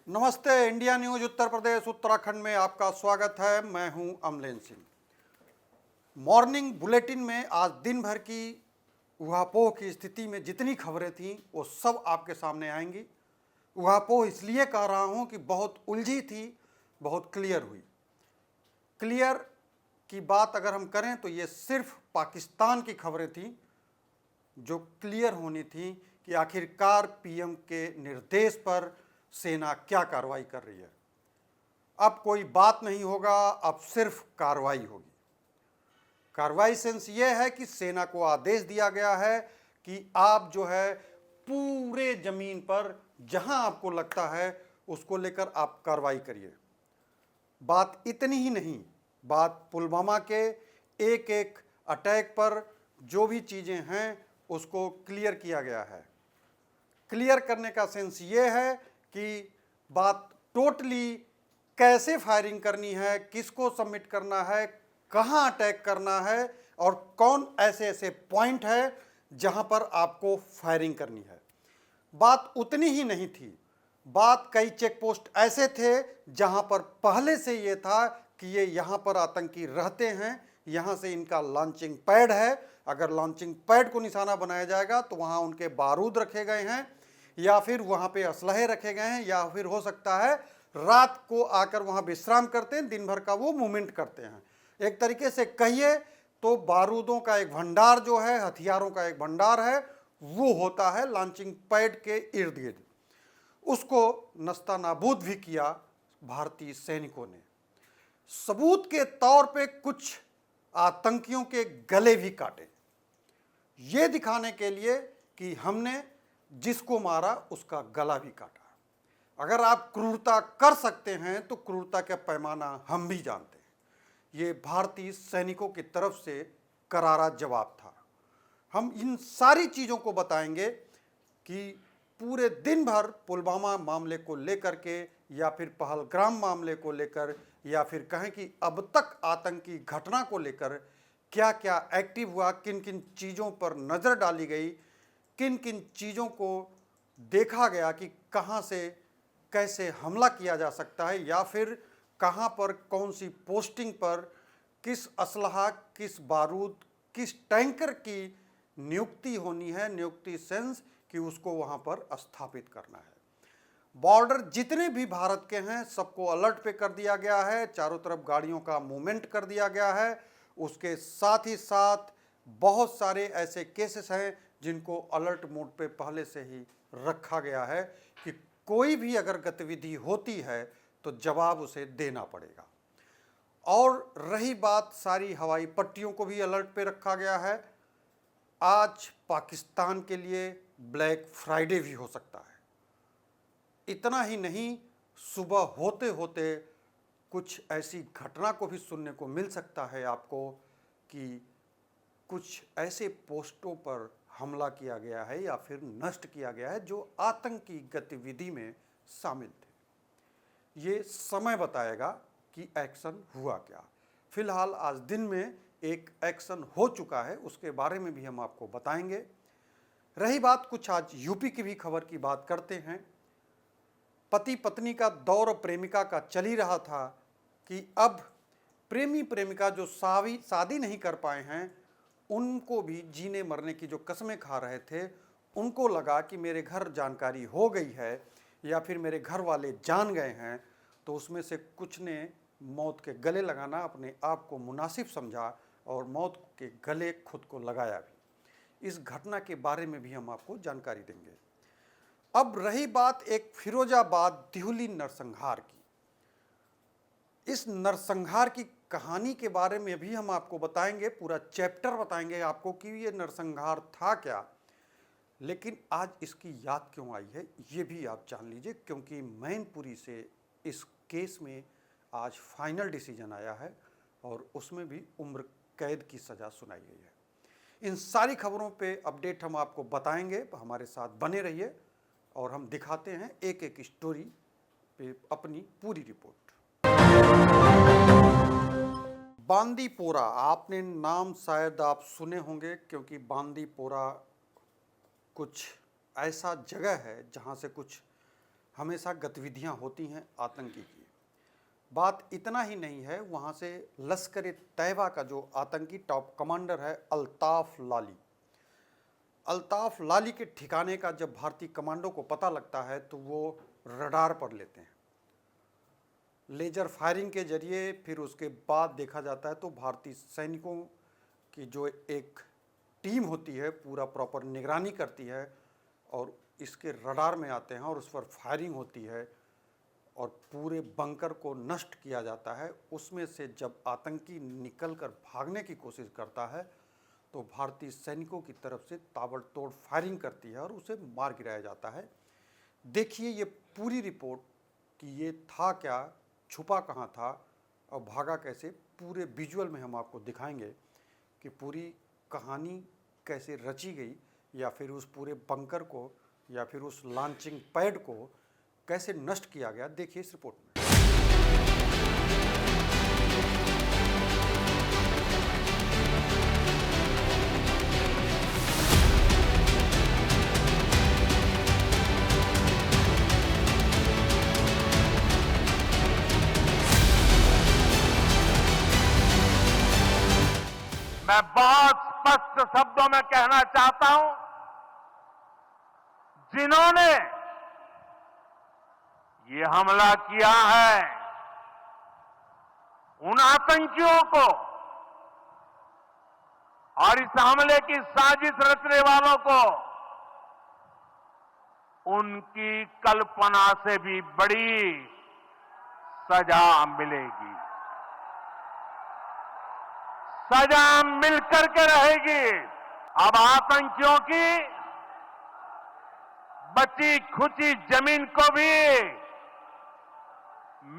नमस्ते। India news Uttar Pradesh Uttarakhand में आपका स्वागत है। मैं हूं अमलेन सिंह। मॉर्निंग बुलेटिन में आज दिन भर की ऊहापोह की स्थिति में जितनी खबरें थीं वो सब आपके सामने आएंगी। ऊहापोह इसलिए कह रहा हूं कि बहुत उलझी थी, बहुत क्लियर हुई। क्लियर की बात अगर हम करें तो ये सिर्फ पाकिस्तान की खबरें थीं जो क्लियर होनी थी कि आखिरकार पीएम के निर्देश पर सेना क्या कार्रवाई कर रही है। अब कोई बात नहीं होगा, अब सिर्फ कार्रवाई होगी। कार्रवाई सेंस ये है कि सेना को आदेश दिया गया है कि आप जो है पूरे जमीन पर जहां आपको लगता है उसको लेकर आप कार्रवाई करिए। बात इतनी ही नहीं, बात पुलवामा के एक एक अटैक पर जो भी चीज़ें हैं उसको क्लियर किया गया है। क्लियर करने का सेंस ये है कि बात टोटली कैसे फायरिंग करनी है, किसको सबमिट करना है, कहाँ अटैक करना है और कौन ऐसे ऐसे पॉइंट है जहाँ पर आपको फायरिंग करनी है। बात उतनी ही नहीं थी, बात कई चेक पोस्ट ऐसे थे जहाँ पर पहले से ये था कि ये यहाँ पर आतंकी रहते हैं, यहाँ से इनका लॉन्चिंग पैड है। अगर लॉन्चिंग पैड को निशाना बनाया जाएगा तो वहाँ उनके बारूद रखे गए हैं या फिर वहाँ पे असलहे रखे गए हैं या फिर हो सकता है रात को आकर वहाँ विश्राम करते हैं, दिन भर का वो मूवमेंट करते हैं। एक तरीके से कहिए तो बारूदों का एक भंडार जो है, हथियारों का एक भंडार है, वो होता है लॉन्चिंग पैड के इर्द गिर्द। उसको नस्ता नाबूद भी किया भारतीय सैनिकों ने। सबूत के तौर पे कुछ आतंकियों के गले भी काटे, ये दिखाने के लिए कि हमने जिसको मारा उसका गला भी काटा। अगर आप क्रूरता कर सकते हैं तो क्रूरता का पैमाना हम भी जानते हैं। ये भारतीय सैनिकों की तरफ से करारा जवाब था। हम इन सारी चीज़ों को बताएंगे कि पूरे दिन भर पुलवामा मामले को लेकर के या फिर पहलगाम मामले को लेकर या फिर कहें कि अब तक आतंकी घटना को लेकर क्या क्या एक्टिव हुआ, किन किन चीज़ों पर नज़र डाली गई, किन किन चीज़ों को देखा गया कि कहाँ से कैसे हमला किया जा सकता है या फिर कहाँ पर कौन सी पोस्टिंग पर किस असलहा, किस बारूद, किस टैंकर की नियुक्ति होनी है, नियुक्ति सेंस कि उसको वहाँ पर स्थापित करना है। बॉर्डर जितने भी भारत के हैं सबको अलर्ट पे कर दिया गया है, चारों तरफ गाड़ियों का मूवमेंट कर दिया गया है। उसके साथ ही साथ बहुत सारे ऐसे केसेस हैं जिनको अलर्ट मोड पे पहले से ही रखा गया है कि कोई भी अगर गतिविधि होती है तो जवाब उसे देना पड़ेगा। और रही बात सारी हवाई पट्टियों को भी अलर्ट पे रखा गया है। आज पाकिस्तान के लिए ब्लैक फ्राइडे भी हो सकता है। इतना ही नहीं, सुबह होते होते कुछ ऐसी घटना को भी सुनने को मिल सकता है आपको कि कुछ ऐसे पोस्टों पर हमला किया गया है या फिर नष्ट किया गया है जो आतंकी गतिविधि में शामिल थे। ये समय बताएगा कि एक्शन हुआ क्या। फिलहाल आज दिन में एक एक्शन हो चुका है, उसके बारे में भी हम आपको बताएंगे। रही बात कुछ आज यूपी की भी खबर की बात करते हैं। पति पत्नी का दौर प्रेमिका का चल ही रहा था कि अब प्रेमी प्रेमिका जो शादी नहीं कर पाए हैं उनको भी जीने मरने की जो कस्में खा रहे थे, उनको लगा कि मेरे घर जानकारी हो गई है या फिर मेरे घर वाले जान गए हैं, तो उसमें से कुछ ने मौत के गले लगाना अपने आप को मुनासिब समझा और मौत के गले खुद को लगाया भी। इस घटना के बारे में भी हम आपको जानकारी देंगे। अब रही बात एक फिरोजाबाद दिहुली नरसंहार की। इस नरसंहार की कहानी के बारे में भी हम आपको बताएंगे, पूरा चैप्टर बताएंगे आपको कि ये नरसंहार था क्या, लेकिन आज इसकी याद क्यों आई है ये भी आप जान लीजिए, क्योंकि मैनपुरी से इस केस में आज फाइनल डिसीजन आया है और उसमें भी उम्र कैद की सज़ा सुनाई गई है। इन सारी खबरों पे अपडेट हम आपको बताएंगे, हमारे साथ बने रहिए और हम दिखाते हैं एक एक स्टोरी पे अपनी पूरी रिपोर्ट। बांदीपोरा, आपने नाम शायद आप सुने होंगे क्योंकि बांदीपोरा कुछ ऐसा जगह है जहाँ से कुछ हमेशा गतिविधियां होती हैं आतंकी की। बात इतना ही नहीं है, वहाँ से लश्कर-ए-तैयबा का जो आतंकी टॉप कमांडर है अल्ताफ लाली के ठिकाने का जब भारतीय कमांडो को पता लगता है तो वो रडार पर लेते हैं, लेजर फायरिंग के जरिए। फिर उसके बाद देखा जाता है तो भारतीय सैनिकों की जो एक टीम होती है पूरा प्रॉपर निगरानी करती है और इसके रडार में आते हैं और उस पर फायरिंग होती है और पूरे बंकर को नष्ट किया जाता है। उसमें से जब आतंकी निकलकर भागने की कोशिश करता है तो भारतीय सैनिकों की तरफ से ताबड़तोड़ फायरिंग करती है और उसे मार गिराया जाता है। देखिए ये पूरी रिपोर्ट कि ये था क्या, छुपा कहाँ था और भागा कैसे, पूरे विजुअल में हम आपको दिखाएंगे कि पूरी कहानी कैसे रची गई या फिर उस पूरे बंकर को या फिर उस लॉन्चिंग पैड को कैसे नष्ट किया गया। देखिए इस रिपोर्ट में। मैं बहुत स्पष्ट शब्दों में कहना चाहता हूं, जिन्होंने ये हमला किया है उन आतंकियों को और इस हमले की साजिश रचने वालों को उनकी कल्पना से भी बड़ी सजा मिलेगी। सजा मिलकर के रहेगी। अब आतंकियों की बची खुची जमीन को भी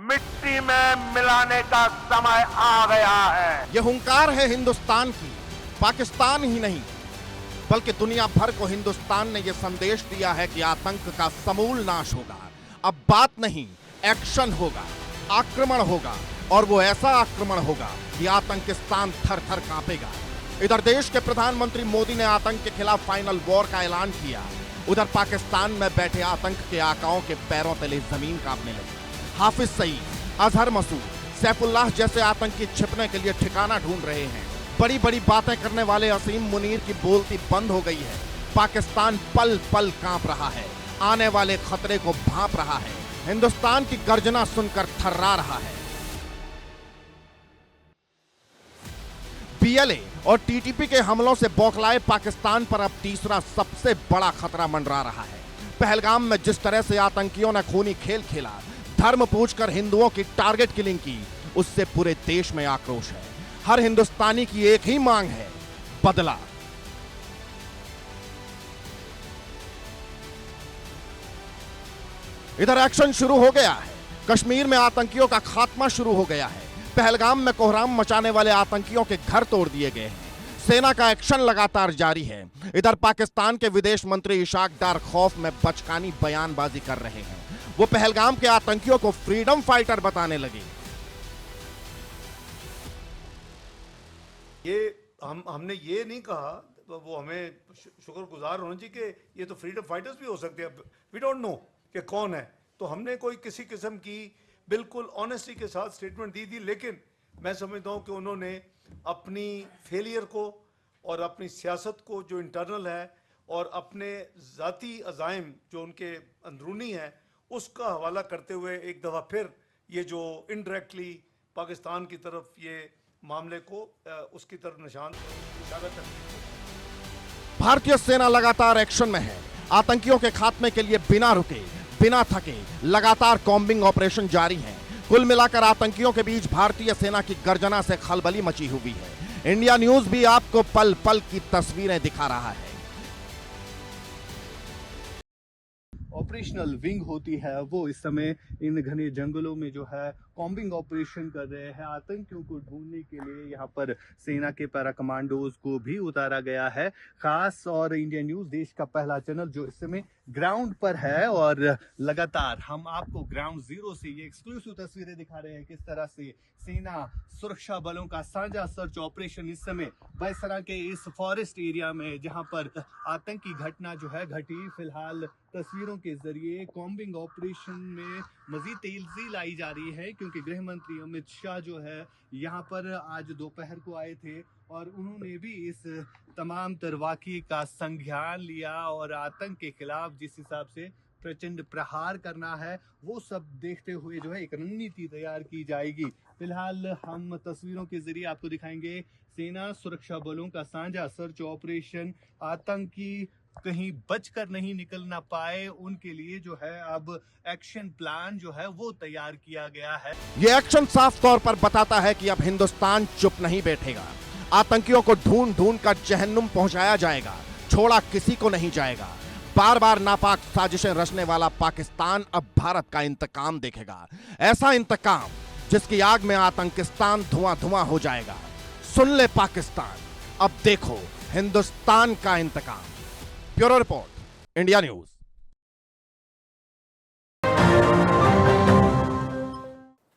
मिट्टी में मिलाने का समय आ गया है। यह हुंकार है हिंदुस्तान की। पाकिस्तान ही नहीं बल्कि दुनिया भर को हिंदुस्तान ने यह संदेश दिया है कि आतंक का समूल नाश होगा। अब बात नहीं, एक्शन होगा, आक्रमण होगा और वो ऐसा आक्रमण होगा कि आतंकिस्तान थर थर कांपेगा। इधर देश के प्रधानमंत्री मोदी ने आतंक के खिलाफ फाइनल वॉर का ऐलान किया, उधर पाकिस्तान में बैठे आतंक के आकाओं के पैरों तले जमीन कांपने लगी। हाफिज सईद, अजहर मसूद, सैफुल्लाह जैसे आतंकी छिपने के लिए ठिकाना ढूंढ रहे हैं। बड़ी बड़ी बातें करने वाले असीम मुनीर की बोलती बंद हो गई है। पाकिस्तान पल पल कांप रहा है, आने वाले खतरे को भांप रहा है, हिंदुस्तान की गर्जना सुनकर थर्रा रहा है। पीएलए और टीटीपी के हमलों से बौखलाए पाकिस्तान पर अब तीसरा सबसे बड़ा खतरा मंडरा रहा है। पहलगाम में जिस तरह से आतंकियों ने खूनी खेल खेला, धर्म पूछकर हिंदुओं की टारगेट किलिंग की, उससे पूरे देश में आक्रोश है। हर हिंदुस्तानी की एक ही मांग है, बदला। इधर एक्शन शुरू हो गया है। कश्मीर में आतंकियों का खात्मा शुरू हो गया है। पहलगाम में कोहराम मचाने वाले आतंकियों के घर तोड़ दिए गए हैं। सेना का एक्शन लगातार जारी है। इधर पाकिस्तान के विदेश मंत्री इशाक डार खौफ में बचकानी बयानबाजी कर रहे हैं। वो पहलगाम के आतंकियों को फ्रीडम फाइटर बताने लगे। ये हमने ये नहीं कहा, वो हमें शुक्रगुजार होना चाहिए कि ये तो फ्रीडम फाइटर्स भी हो सकते हैं। वी डोंट नो कि कौन है, तो हमने कोई किसी किस्म की बिल्कुल ऑनेस्टी के साथ स्टेटमेंट दी थी। लेकिन मैं समझता हूं कि उन्होंने अपनी फेलियर को और अपनी सियासत को जो इंटरनल है और अपने ज़ाती अज़ाइम जो उनके अंदरूनी है उसका हवाला करते हुए एक दफ़ा फिर ये जो इनडायरेक्टली पाकिस्तान की तरफ ये मामले को उसकी तरफ निशान इशारा करते हैं। भारतीय सेना लगातार एक्शन में है। आतंकियों के खात्मे के लिए बिना रुके, बिना थके लगातार कॉम्बिंग ऑपरेशन जारी है। कुल मिलाकर आतंकियों के बीच भारतीय सेना की गर्जना से खलबली मची हुई है। इंडिया न्यूज भी आपको पल पल की तस्वीरें दिखा रहा है। ऑपरेशनल विंग होती है वो इस समय इन घने जंगलों में जो है कॉम्बिंग ऑपरेशन कर रहे हैं। आतंकियों को ढूंढने के लिए यहाँ पर सेना के पैरा कमांडोज को भी उतारा गया है खास। और इंडिया न्यूज देश का पहला चैनल जो इस समय ग्राउंड पर है और लगातार हम आपको ग्राउंड जीरो से ये एक्सक्लूसिव तस्वीरें दिखा रहे हैं किस तरह से सेना सुरक्षा बलों का साझा सर्च ऑपरेशन इस समय बैसरा के इस फॉरेस्ट एरिया में जहां पर आतंकी घटना जो है घटी। फिलहाल तस्वीरों के जरिए कॉम्बिंग ऑपरेशन में मजीद तेजी लाई जा रही है क्योंकि गृह मंत्री अमित शाह जो है यहाँ पर आज दोपहर को आए थे और उन्होंने भी इस तमाम तरवाकी का संज्ञान लिया और आतंक के खिलाफ जिस हिसाब से प्रचंड प्रहार करना है वो सब देखते हुए जो है एक रणनीति तैयार की जाएगी। फिलहाल हम तस्वीरों के जरिए आपको दिखाएंगे सेना सुरक्षा बलों का साझा सर्च ऑपरेशन। आतंकी कहीं बचकर नहीं निकल ना पाए उनके लिए जो है अब एक्शन प्लान जो है वो तैयार किया गया है। ये एक्शन साफ तौर पर बताता है कि अब हिंदुस्तान चुप नहीं बैठेगा। आतंकियों को ढूंढ ढूंढ कर जहन्नुम पहुंचाया जाएगा, छोड़ा किसी को नहीं जाएगा। बार बार नापाक साजिशें रचने वाला पाकिस्तान अब भारत का इंतकाम देखेगा, ऐसा इंतकाम जिसकी आग में आतंकिस्तान धुआं धुआं हो जाएगा। सुन ले पाकिस्तान, अब देखो हिंदुस्तान का इंतकाम। Bureau report, India News.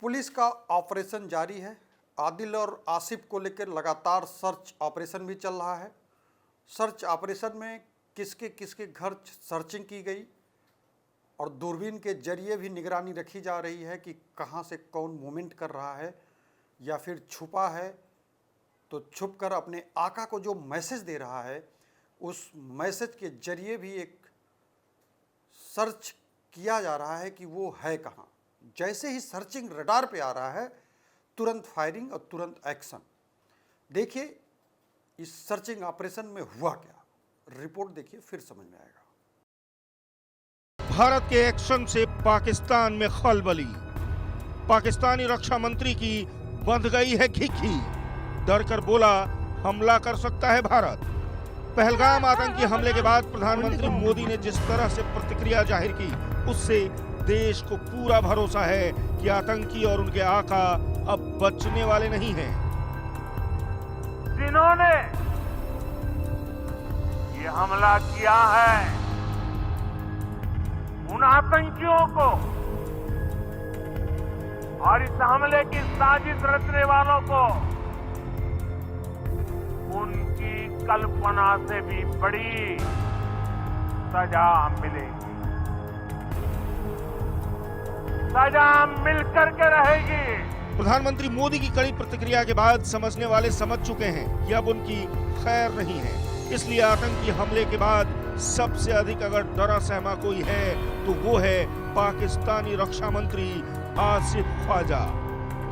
Police का ऑपरेशन जारी है। आदिल और आसिफ को लेकर लगातार सर्च ऑपरेशन भी चल रहा है। सर्च ऑपरेशन में किसके किसके घर सर्चिंग की गई और दूरबीन के जरिए भी निगरानी रखी जा रही है कि कहां से कौन मूवमेंट कर रहा है या फिर छुपा है तो छुप कर अपने आका को जो मैसेज दे रहा है उस मैसेज के जरिए भी एक सर्च किया जा रहा है कि वो है कहाँ। जैसे ही सर्चिंग रडार पे आ रहा है तुरंत फायरिंग और तुरंत एक्शन। देखिए इस सर्चिंग ऑपरेशन में हुआ क्या, रिपोर्ट देखिए फिर समझ में आएगा। भारत के एक्शन से पाकिस्तान में खलबली। पाकिस्तानी रक्षा मंत्री की बंध गई है खिखी। डर कर बोला हमला कर सकता है भारत। पहलगाम आतंकी हमले के बाद प्रधानमंत्री मोदी ने जिस तरह से प्रतिक्रिया जाहिर की उससे देश को पूरा भरोसा है कि आतंकी और उनके आका अब बचने वाले नहीं हैं। जिन्होंने ये हमला किया है उन आतंकियों को और इस हमले की साजिश रचने वालों को उनकी कल्पना से भी बड़ी सजा मिलेगी। सजा मिलकर के रहेगी। प्रधानमंत्री मोदी की कड़ी प्रतिक्रिया के बाद समझने वाले समझ चुके हैं कि अब उनकी खैर नहीं है। इसलिए आतंकी हमले के बाद सबसे अधिक अगर डरा सहमा कोई है तो वो है पाकिस्तानी रक्षा मंत्री आसिफ ख्वाजा।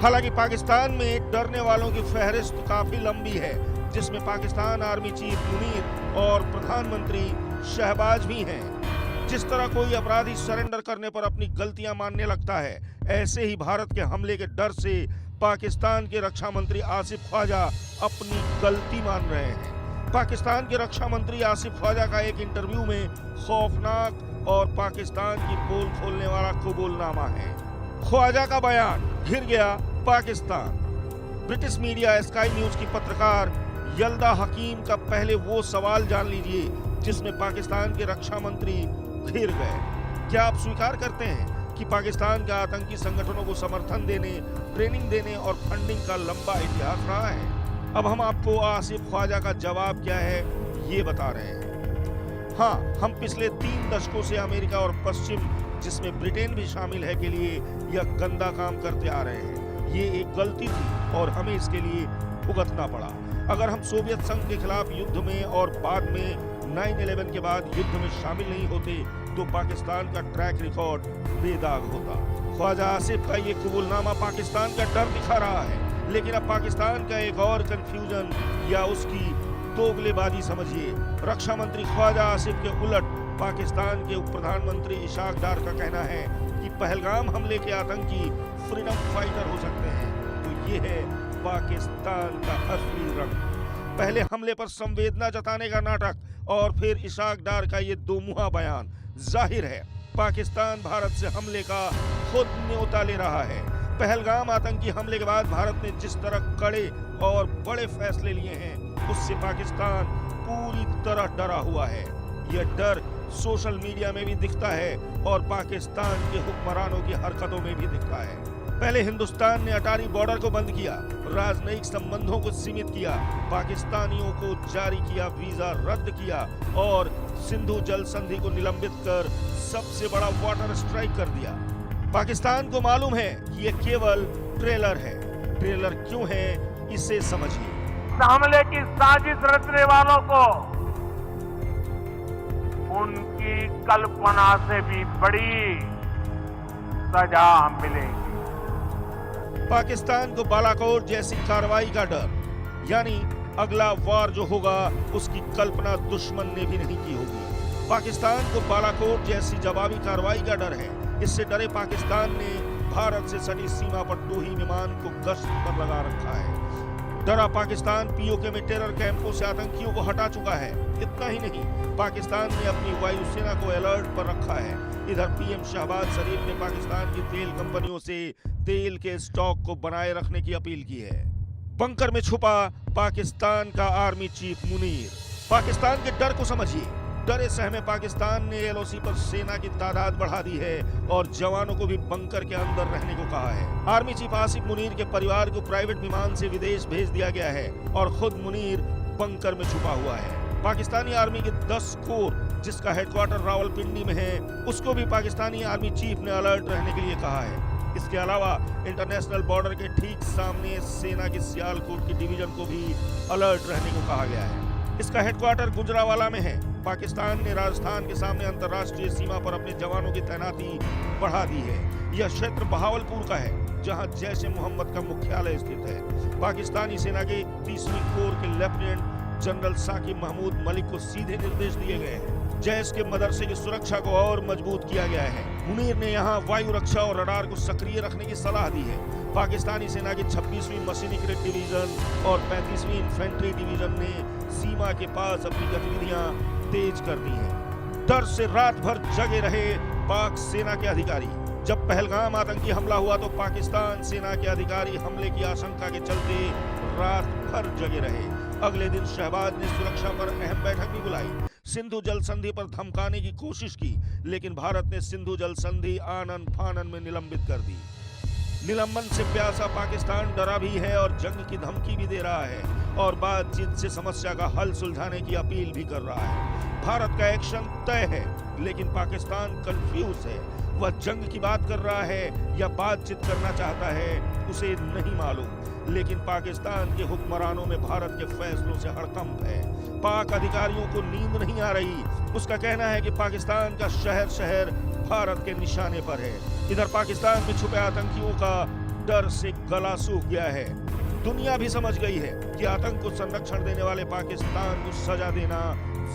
हालांकि पाकिस्तान में डरने वालों की फहरिस्त काफी लंबी है जिसमें पाकिस्तान आर्मी चीफ मुनीर और प्रधानमंत्री शहबाज भी हैं। जिस तरह कोई अपराधी सरेंडर करने पर अपनी गलतियां मानने लगता है ऐसे ही भारत के हमले के डर से पाकिस्तान के रक्षा मंत्री आसिफ ख्वाजा अपनी गलती मान रहे हैं। पाकिस्तान के रक्षा मंत्री आसिफ ख्वाजा का एक इंटरव्यू में खौफनाक और पाकिस्तान की पोल खोलने वाला कबूलनामा है। ख्वाजा का बयान, घिर गया Pakistan. British media sky news की पत्रकार यल्दा हकीम का पहले वो सवाल जान लीजिए जिसमें पाकिस्तान के रक्षा मंत्री घिर गए। क्या आप स्वीकार करते हैं कि पाकिस्तान का आतंकी संगठनों को समर्थन देने, ट्रेनिंग देने और फंडिंग का लंबा इतिहास रहा है? अब हम आपको आसिफ ख्वाजा का जवाब क्या है ये बता रहे हैं। हाँ, हम पिछले 3 दशकों से अमेरिका और पश्चिम जिसमें ब्रिटेन भी शामिल है के लिए यह गंदा काम करते आ रहे हैं। ये एक गलती थी और हमें इसके लिए भुगतना पड़ा। अगर हम सोवियत संघ के खिलाफ युद्ध में और बाद में 9/11 के बाद युद्ध में शामिल नहीं होते तो पाकिस्तान का ट्रैक रिकॉर्ड बेदाग होता। ख्वाजा आसिफ का ये कबूलनामा पाकिस्तान का डर दिखा रहा है, लेकिन अब पाकिस्तान का एक और कंफ्यूजन या उसकी दोगलेबाजी समझिए। रक्षा मंत्री ख्वाजा आसिफ के उलट पाकिस्तान के उप प्रधानमंत्री इशाक डार का कहना है कि पहलगाम हमले के आतंकी फ्रीडम फाइटर हो सकते हैं। तो ये है पाकिस्तान का असली रंग। पहले हमले पर संवेदना जताने का नाटक और फिर इशाक डार का ये दोमुहा बयान। जाहिर है पाकिस्तान भारत से हमले का खुद न्योता ले रहा है। पहलगाम आतंकी हमले के बाद भारत ने जिस तरह कड़े और बड़े फैसले लिए हैं, उससे पाकिस्तान पूरी तरह डरा हुआ है। यह डर सोशल मीडिया में भी दिखता है और पाकिस्तान के हुक्मरानों की हरकतों में भी दिखता है। पहले हिंदुस्तान ने अटारी बॉर्डर को बंद किया, राजनयिक संबंधों को सीमित किया, पाकिस्तानियों को जारी किया वीजा रद्द किया और सिंधु जल संधि को निलंबित कर सबसे बड़ा वाटर स्ट्राइक कर दिया। पाकिस्तान को मालूम है कि ये केवल ट्रेलर है। ट्रेलर क्यों है, इसे समझिए। हमले की साजिश रचने वालों को उनकी कल्पना से भी बड़ी सजा मिलेगी। पाकिस्तान को बालाकोट जैसी कार्रवाई का डर, यानी अगला वार जो होगा उसकी कल्पना दुश्मन ने भी नहीं की होगी। पाकिस्तान को बालाकोट जैसी जवाबी कार्रवाई का डर है। इससे डरे पाकिस्तान ने भारत से सटी सीमा पर 2 ही विमान को गश्त पर लगा रखा है। डरा पाकिस्तान पीओके में टेरर कैंपों से आतंकियों को हटा चुका है। इतना ही नहीं, पाकिस्तान ने अपनी वायुसेना को अलर्ट पर रखा है। इधर पीएम शहबाज शरीफ ने पाकिस्तान की तेल कंपनियों से तेल के स्टॉक को बनाए रखने की अपील की है। बंकर में छुपा पाकिस्तान का आर्मी चीफ मुनीर। पाकिस्तान के डर को समझिए। डरे सहमे पाकिस्तान ने एलओसी पर सेना की तादाद बढ़ा दी है और जवानों को भी बंकर के अंदर रहने को कहा है। आर्मी चीफ आसिफ मुनीर के परिवार को प्राइवेट विमान से विदेश भेज दिया गया है और खुद मुनीर बंकर में छुपा हुआ है। पाकिस्तानी आर्मी के 10 कोर, जिसका हेडक्वार्टर रावलपिंडी में है, उसको भी पाकिस्तानी आर्मी चीफ ने अलर्ट रहने के लिए कहा है। इसके अलावा इंटरनेशनल बॉर्डर के ठीक सामने सेना की सियालकोट की डिवीजन को भी अलर्ट रहने को कहा गया है। इसका हेडक्वार्टर गुजरावाला में है। पाकिस्तान ने राजस्थान के सामने अंतर्राष्ट्रीय सीमा पर अपने जवानों की तैनाती बढ़ा दी है। यह क्षेत्र बहावलपुर का है, जहां जैश ए मोहम्मद का मुख्यालय स्थित है। पाकिस्तानी सेना के 30वीं कोर के लेफ्टिनेंट जनरल साकिब महमूद मलिक को सीधे निर्देश दिए गए हैं। जैश के मदरसे की सुरक्षा को और मजबूत किया गया है। मुनीर ने यहाँ वायु रक्षा और रडार को सक्रिय रखने की सलाह दी है। पाकिस्तानी सेना की 26वीं मशीनीकृत डिवीजन और 35वीं इन्फेंट्री डिवीजन ने सीमा के पास अपनी गतिविधियां तेज कर दी हैं। डर से रात भर जगे रहे पाक सेना के अधिकारी। जब पहलगाम आतंकी हमला हुआ तो पाकिस्तान सेना के अधिकारी हमले की आशंका के चलते रात भर जगे रहे। अगले दिन शहबाज ने सुरक्षा पर अहम बैठक भी बुलाई। सिंधु जल संधि पर धमकाने की कोशिश की, लेकिन भारत ने सिंधु जल संधि आनन फानन में निलंबित कर दी। निलंबन से प्यासा पाकिस्तान डरा भी है और जंग की धमकी भी दे रहा है और बातचीत से समस्या का हल सुलझाने की अपील भी कर रहा है। भारत का एक्शन तय है, लेकिन पाकिस्तान कंफ्यूज है। वह जंग की बात कर रहा है या बातचीत करना चाहता है, उसे नहीं मालूम। लेकिन पाकिस्तान के हुक्मरानों में भारत के फैसलों से हड़कंप है। पाक अधिकारियों को नींद नहीं आ रही। उसका कहना है कि पाकिस्तान का शहर शहर भारत के निशाने पर है। इधर पाकिस्तान में छुपे आतंकियों का डर से गला सूख गया है। दुनिया भी समझ गई है कि आतंक को संरक्षण देने वाले पाकिस्तान को सजा देना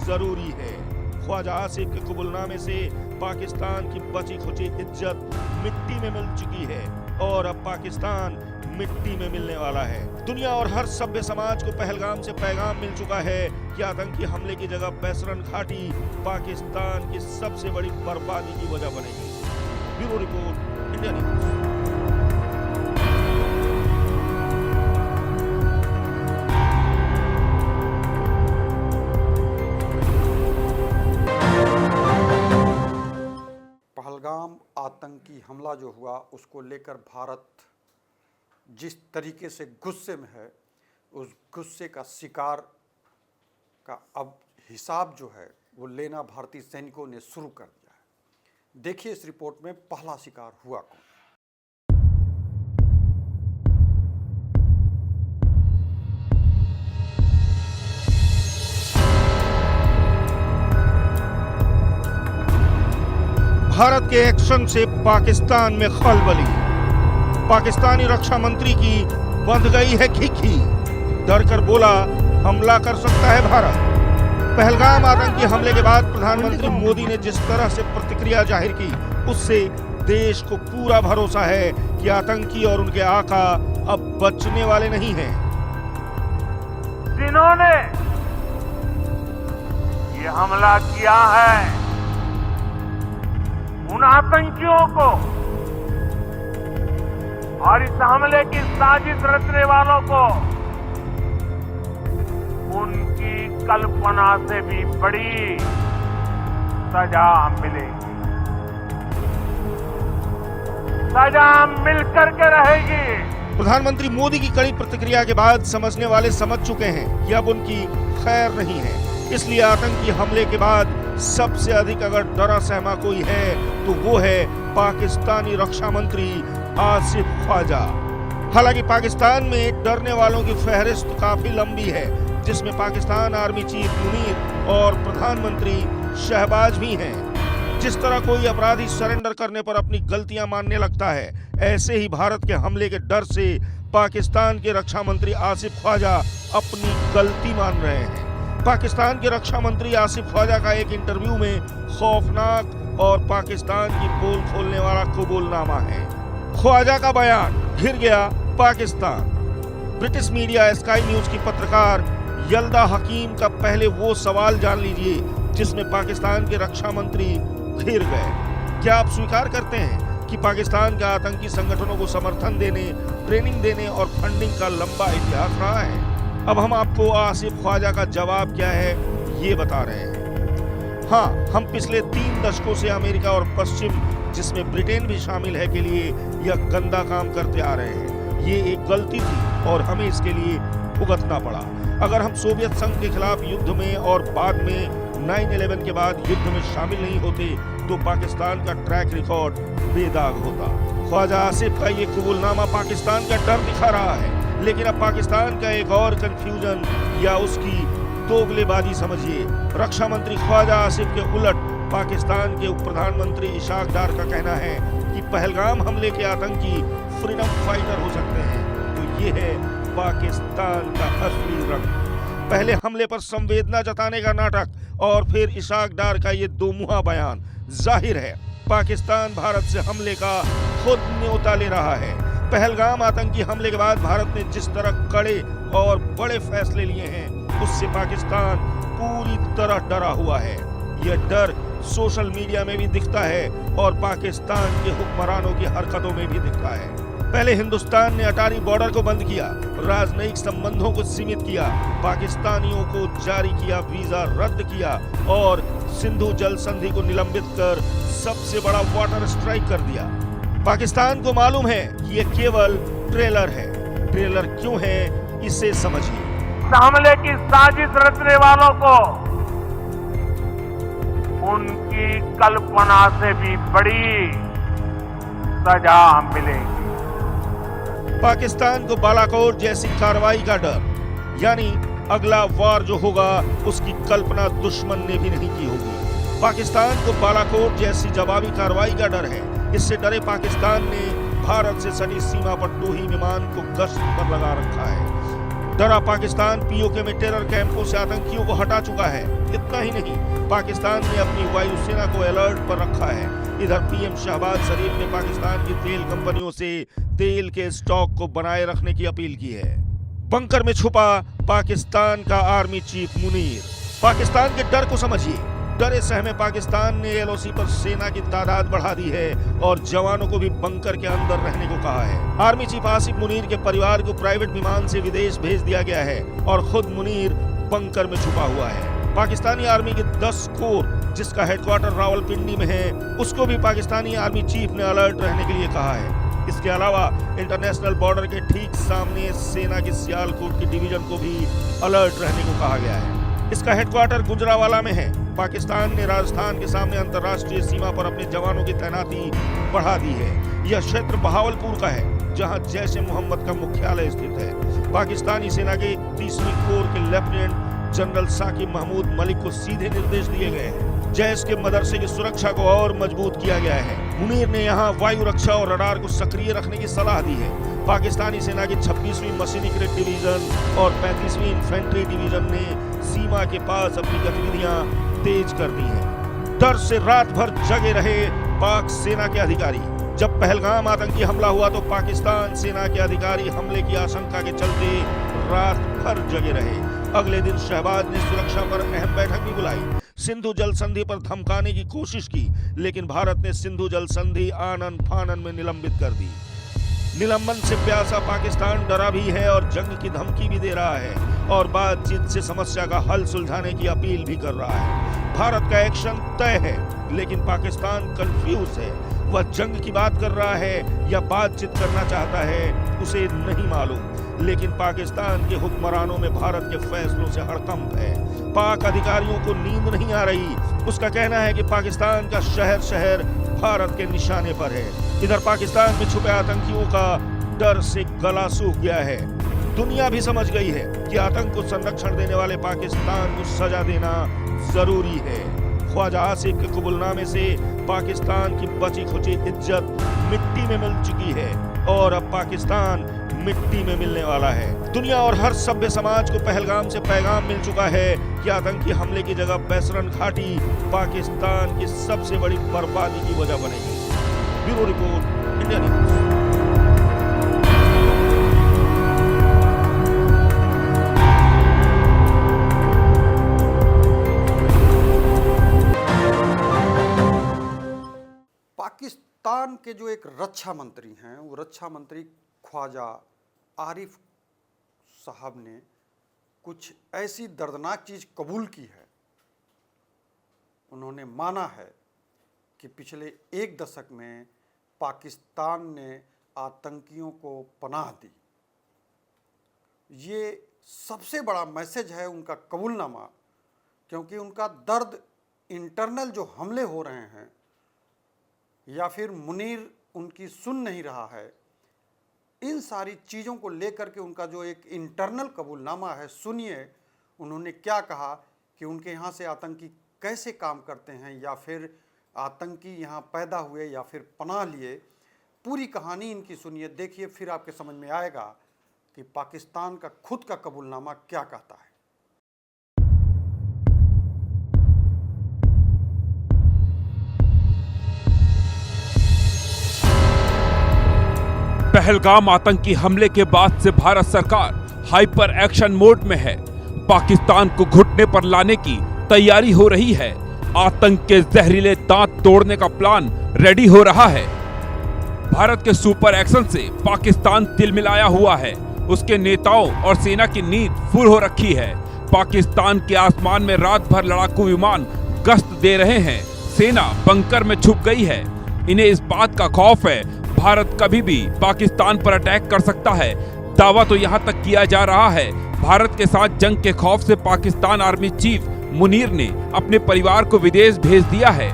जरूरी है। ख्वाजा आसिफ के कबूलनामे से पाकिस्तान की बची खुची इज्जत मिट्टी में मिल चुकी है और अब पाकिस्तान मिट्टी में मिलने वाला है। दुनिया और हर सभ्य समाज को पहलगाम से पैगाम मिल चुका है कि आतंकी हमले की जगह बैसरन घाटी पाकिस्तान की सबसे बड़ी बर्बादी की वजह बनेगी। Bureau report, India news. Pahalgam आतंकी हमला जो हुआ, उसको लेकर भारत जिस तरीके से गुस्से में है, उस गुस्से का शिकार का अब हिसाब जो है वो लेना भारतीय सैनिकों ने शुरू कर दिया है। देखिए इस रिपोर्ट में पहला शिकार हुआ कौन। भारत के एक्शन से पाकिस्तान में खलबली। पाकिस्तानी रक्षा मंत्री की बंध गई है खिखी। डर कर बोला हमला कर सकता है भारत। पहलगाम आतंकी हमले के बाद प्रधानमंत्री मोदी ने जिस तरह से प्रतिक्रिया जाहिर की, उससे देश को पूरा भरोसा है कि आतंकी और उनके आका अब बचने वाले नहीं हैं। जिन्होंने ये हमला किया है, उन आतंकियों को और इस हमले की साजिश रचने वालों को उनकी कल्पना से भी बड़ी सजा मिलेगी। सजा मिलकर के रहेगी। प्रधानमंत्री मोदी की कड़ी प्रतिक्रिया के बाद समझने वाले समझ चुके हैं कि अब उनकी खैर नहीं है। इसलिए आतंकी हमले के बाद सबसे अधिक अगर डरा सहमा कोई है तो वो है पाकिस्तानी रक्षा मंत्री आसिफ ख्वाजा। हालांकि पाकिस्तान में डरने वालों की फहरिस्त काफी लंबी है, जिसमें पाकिस्तान आर्मी चीफ मुनीर और प्रधानमंत्री शहबाज भी हैं। जिस तरह कोई अपराधी सरेंडर करने पर अपनी गलतियां मानने लगता है, ऐसे ही भारत के हमले के डर से पाकिस्तान के रक्षा मंत्री आसिफ ख्वाजा अपनी गलती मान रहे हैं। पाकिस्तान के रक्षा मंत्री आसिफ ख्वाजा का एक इंटरव्यू में खौफनाक और पाकिस्तान की पोल खोलने वाला कबूलनामा है। ख्वाजा का बयान, घिर गया Pakistan. British media sky news की पत्रकार यल्दा हकीम का पहले वो सवाल जान लीजिए जिसमें पाकिस्तान के रक्षा मंत्री घिर गए। क्या आप स्वीकार करते हैं कि पाकिस्तान का आतंकी संगठनों को समर्थन देने, ट्रेनिंग देने और फंडिंग का लंबा इतिहास रहा है? अब हम आपको आसिफ ख्वाजा का जवाब क्या है ये बता रहे हैं। हाँ, हम पिछले 3 दशकों से अमेरिका और पश्चिम, जिसमें ब्रिटेन भी शामिल है, के लिए यह गंदा काम करते आ रहे हैं। ये एक गलती थी और हमें इसके लिए भुगतना पड़ा। अगर हम सोवियत संघ के खिलाफ युद्ध में और बाद में 9/11 के बाद युद्ध में शामिल नहीं होते तो पाकिस्तान का ट्रैक रिकॉर्ड बेदाग होता। ख्वाजा आसिफ का ये कबूलनामा पाकिस्तान का डर दिखा रहा है, लेकिन अब पाकिस्तान का एक और कंफ्यूजन या उसकी दोगलेबाजी समझिए। रक्षा मंत्री ख्वाजा आसिफ के उलट पाकिस्तान के उप प्रधानमंत्री इशाक डार का कहना है कि पहलगाम हमले के आतंकी फ्रीडम फाइटर हो सकते हैं। तो ये है पाकिस्तान का असली रंग। पहले हमले पर संवेदना जताने का नाटक और फिर इशाक डार का ये दोमुहा बयान। जाहिर है पाकिस्तान भारत से हमले का खुद न्योता ले रहा है। पहलगाम आतंकी हमले के बाद भारत ने जिस तरह कड़े और बड़े फैसले लिए हैं, उससे पाकिस्तान पूरी तरह डरा हुआ है। यह डर सोशल मीडिया में भी दिखता है और पाकिस्तान के हुक्मरानों की हरकतों में भी दिखता है। पहले हिंदुस्तान ने अटारी बॉर्डर को बंद किया, राजनयिक संबंधों को सीमित किया, पाकिस्तानियों को जारी किया वीजा रद्द किया और सिंधु जल संधि को निलंबित कर सबसे बड़ा वाटर स्ट्राइक कर दिया। पाकिस्तान को मालूम है कि ये केवल ट्रेलर है। ट्रेलर क्यों है इसे समझिए। हमले की साजिश रचने वालों को उनकी कल्पना से भी बड़ी सजा मिलेगी। पाकिस्तान को बालाकोट जैसी कार्रवाई का डर, यानी अगला वार जो होगा उसकी कल्पना दुश्मन ने भी नहीं की होगी। पाकिस्तान को बालाकोट जैसी जवाबी कार्रवाई का डर है। इससे डरे पाकिस्तान ने भारत से सटी सीमा पर 2 ही विमान को गश्त पर लगा रखा है। डरा पाकिस्तान पीओके में टेरर कैंपों से आतंकियों को हटा चुका है। इतना ही नहीं, पाकिस्तान ने अपनी वायुसेना को अलर्ट पर रखा है। इधर पीएम शहबाज शरीफ ने पाकिस्तान की तेल कंपनियों से तेल के स्टॉक को बनाए रखने की अपील की है। बंकर में छुपा पाकिस्तान का आर्मी चीफ मुनीर। पाकिस्तान के डर को समझिए। डरे सहमे पाकिस्तान ने एलओसी पर सेना की तादाद बढ़ा दी है और जवानों को भी बंकर के अंदर रहने को कहा है। आर्मी चीफ आसिफ मुनीर के परिवार को प्राइवेट विमान से विदेश भेज दिया गया है और खुद मुनीर बंकर में छुपा हुआ है। पाकिस्तानी आर्मी के 10 कोर, जिसका हेडक्वार्टर रावलपिंडी में है, उसको भी पाकिस्तानी आर्मी चीफ ने अलर्ट रहने के लिए कहा है। इसके अलावा इंटरनेशनल बॉर्डर के ठीक सामने सेना की सियालकोट की डिवीजन को भी अलर्ट रहने को कहा गया है। इसका हेडक्वार्टर गुजरावाला में है। पाकिस्तान ने राजस्थान के सामने अंतर्राष्ट्रीय सीमा पर अपने जवानों की तैनाती बढ़ा दी है। यह क्षेत्र बहावलपुर का है, जहां जैश ए मोहम्मद का मुख्यालय स्थित है। पाकिस्तानी सेना के 31वीं कोर के लेफ्टिनेंट जनरल साकिब महमूद मलिक को सीधे निर्देश दिए गए हैं। जैश के मदरसे की सुरक्षा को और मजबूत किया गया है। मुनीर ने यहाँ वायु रक्षा और रडार को सक्रिय रखने की सलाह दी है। पाकिस्तानी सेना की 26वीं मशीनीकृत डिवीजन और 35वीं इन्फेंट्री डिवीजन ने सीमा के पास अपनी गतिविधियां तेज कर दी हैं। डर से रात भर जगे रहे पाक सेना के अधिकारी। जब पहलगाम आतंकी हमला हुआ तो पाकिस्तान सेना के अधिकारी हमले की आशंका के चलते रात भर जगे रहे। अगले दिन शहबाज ने सुरक्षा पर अहम बैठक भी बुलाई। सिंधु जल संधि पर धमकाने की कोशिश की, लेकिन भारत ने सिंधु जल संधि आनन फानन में निलंबित कर दी। निलंबन से प्यासा पाकिस्तान डरा भी है और जंग की धमकी भी दे रहा है और बातचीत से समस्या का हल सुलझाने की अपील भी कर रहा है। भारत का एक्शन तय है, लेकिन पाकिस्तान कंफ्यूज है। वह जंग की बात कर रहा है या बातचीत करना चाहता है, उसे नहीं मालूम। लेकिन पाकिस्तान के हुक्मरानों में भारत के फैसलों से हड़कंप है। पाक अधिकारियों को नींद नहीं आ रही। उसका कहना है कि पाकिस्तान का शहर शहर भारत के निशाने पर है। इधर पाकिस्तान में छुपे आतंकियों का डर से गला सूख गया है। दुनिया भी समझ गई है कि आतंक को संरक्षण देने वाले पाकिस्तान को सजा देना जरूरी है। ख्वाजा आसिफ के कबूलनामे से पाकिस्तान की बची खुची इज्जत मिट्टी में मिल चुकी है और अब पाकिस्तान मिट्टी में मिलने वाला है। दुनिया और हर सभ्य समाज को पहलगाम से पैगाम मिल चुका है कि आतंकी हमले की जगह बैसरन घाटी पाकिस्तान की सबसे बड़ी बर्बादी की वजह बनेगी। Bureau report, India news. Pakistan के जो एक रक्षा मंत्री हैं, वो रक्षा मंत्री ख्वाजा आरिफ साहब ने कुछ ऐसी दर्दनाक चीज़ कबूल की है। उन्होंने माना है कि पिछले एक दशक में पाकिस्तान ने आतंकियों को पनाह दी। ये सबसे बड़ा मैसेज है उनका कबूलनामा, क्योंकि उनका दर्द इंटरनल जो हमले हो रहे हैं या फिर मुनीर उनकी सुन नहीं रहा है, इन सारी चीज़ों को लेकर के उनका जो एक इंटरनल कबूलनामा है, सुनिए उन्होंने क्या कहा कि उनके यहाँ से आतंकी कैसे काम करते हैं या फिर आतंकी यहाँ पैदा हुए या फिर पनाह लिए। पूरी कहानी इनकी सुनिए, देखिए, फिर आपके समझ में आएगा कि पाकिस्तान का खुद का कबूलनामा क्या कहता है। पहलगाम आतंकी हमले के बाद से भारत सरकार हाइपर एक्शन मोड में है। पाकिस्तान को घुटने पर लाने की तैयारी हो रही है। आतंक के जहरीले दांत तोड़ने का प्लान रेडी हो रहा है। भारत के सुपर एक्शन से पाकिस्तान तिलमिलाया हुआ है। उसके नेताओं और सेना की नींद फुल हो रखी है। पाकिस्तान के आसमान में रात भर लड़ाकू विमान गश्त दे रहे हैं। सेना बंकर में छुप गई है। इन्हें इस बात का खौफ है भारत कभी भी पाकिस्तान पर अटैक कर सकता है। दावा तो यहाँ तक किया जा रहा है भारत के साथ जंग के खौफ से पाकिस्तान आर्मी चीफ मुनीर ने अपने परिवार को विदेश भेज दिया है।